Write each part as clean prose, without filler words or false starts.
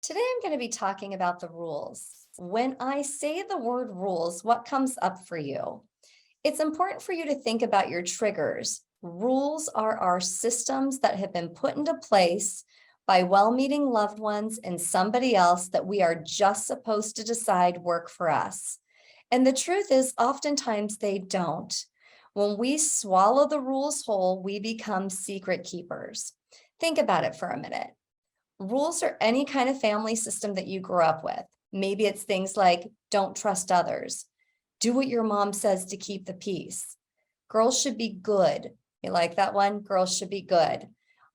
Today, I'm going to be talking about the rules. When I say the word rules, what comes up for you? It's important for you to think about your triggers. Rules are our systems that have been put into place by well meaning loved ones and somebody else that we are just supposed to decide work for us. And the truth is, oftentimes they don't. When we swallow the rules whole, we become secret keepers. Think about it for a minute. Rules are any kind of family system that you grew up with. Maybe it's things like don't trust others, do what your mom says to keep the peace. Girls should be good. You like that one? Girls should be good.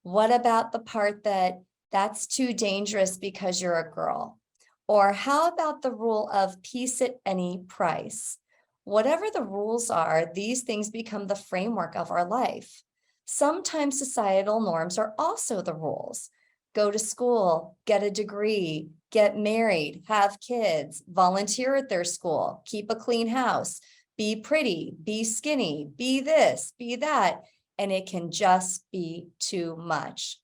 What about the part that that's too dangerous because you're a girl? Or how about the rule of peace at any price? Whatever the rules are, these things become the framework of our life. Sometimes societal norms are also the rules. Go to school, get a degree, get married, have kids, volunteer at their school, keep a clean house, be pretty, be skinny, be this, be that, and it can just be too much.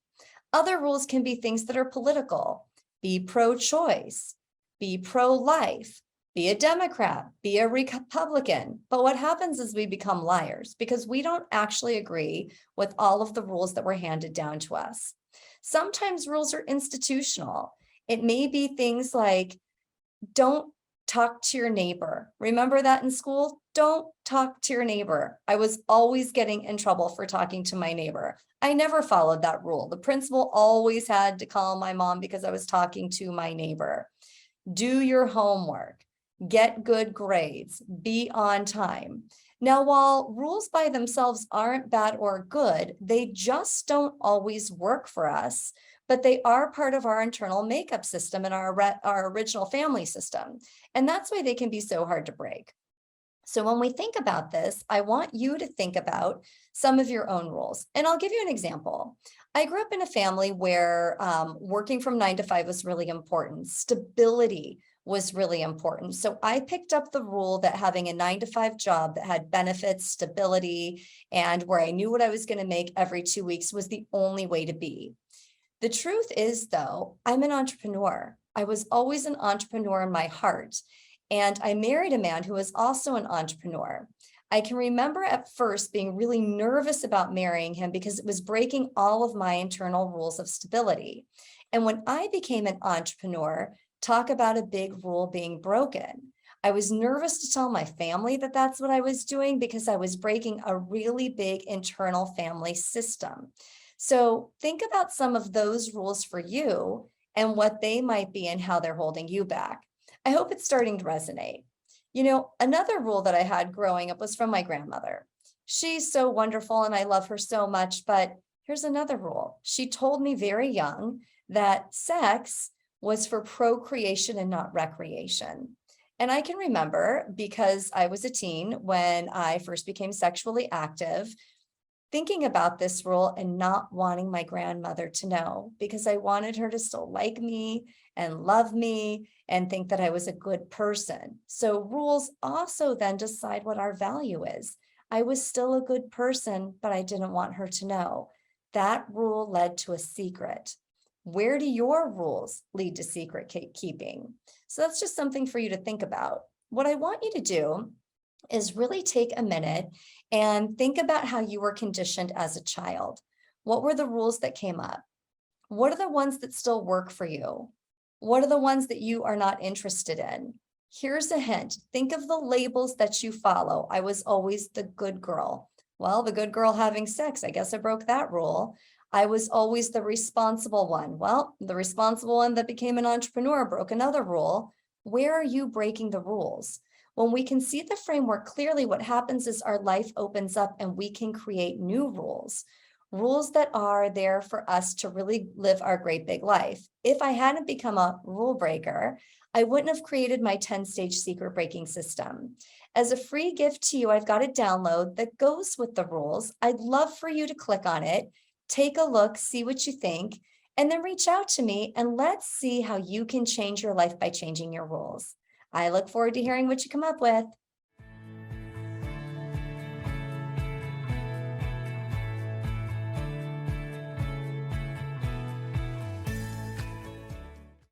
Other rules can be things that are political. Be pro-choice, be pro-life, be a Democrat, be a Republican. But what happens is we become liars because we don't actually agree with all of the rules that were handed down to us. Sometimes rules are institutional. It may be things like don't talk to your neighbor. Remember that in school? Don't talk to your neighbor. I was always getting in trouble for talking to my neighbor. I never followed that rule. The principal always had to call my mom because I was talking to my neighbor. Do your homework, get good grades, be on time. Now, while rules by themselves aren't bad or good, they just don't always work for us, but they are part of our internal makeup system and our original family system. And that's why they can be so hard to break. So when we think about this, I want you to think about some of your own rules. And I'll give you an example. I grew up in a family where working from 9 to 5 was really important. Stability was really important. So I picked up the rule that having a 9 to 5 job that had benefits, stability, and where I knew what I was going to make every 2 weeks was the only way to be. The truth is, though, I'm an entrepreneur. I was always an entrepreneur in my heart. And I married a man who was also an entrepreneur. I can remember at first being really nervous about marrying him because it was breaking all of my internal rules of stability. And when I became an entrepreneur, talk about a big rule being broken. I was nervous to tell my family that that's what I was doing because I was breaking a really big internal family system. So think about some of those rules for you and what they might be and how they're holding you back. I hope it's starting to resonate. Another rule that I had growing up was from my grandmother. She's so wonderful and I love her so much, but here's another rule. She told me very young that sex was for procreation and not recreation. And I can remember because I was a teen when I first became sexually active, thinking about this rule and not wanting my grandmother to know because I wanted her to still like me and love me and think that I was a good person. So rules also then decide what our value is. I was still a good person, but I didn't want her to know. That rule led to a secret. Where do your rules lead to secret keeping? So that's just something for you to think about. What I want you to do is really take a minute and think about how you were conditioned as a child. What were the rules that came up? What are the ones that still work for you? What are the ones that you are not interested in? Here's a hint. Think of the labels that you follow. I was always the good girl. Well, the good girl having sex, I guess I broke that rule. I was always the responsible one. Well, the responsible one that became an entrepreneur broke another rule. Where are you breaking the rules? When we can see the framework clearly, what happens is our life opens up and we can create new rules that are there for us to really live our great big life. If I hadn't become a rule breaker, I wouldn't have created my 10-stage secret breaking system. As a free gift to you, I've got a download that goes with the rules. I'd love for you to click on it, take a look, see what you think, and then reach out to me and let's see how you can change your life by changing your rules. I look forward to hearing what you come up with.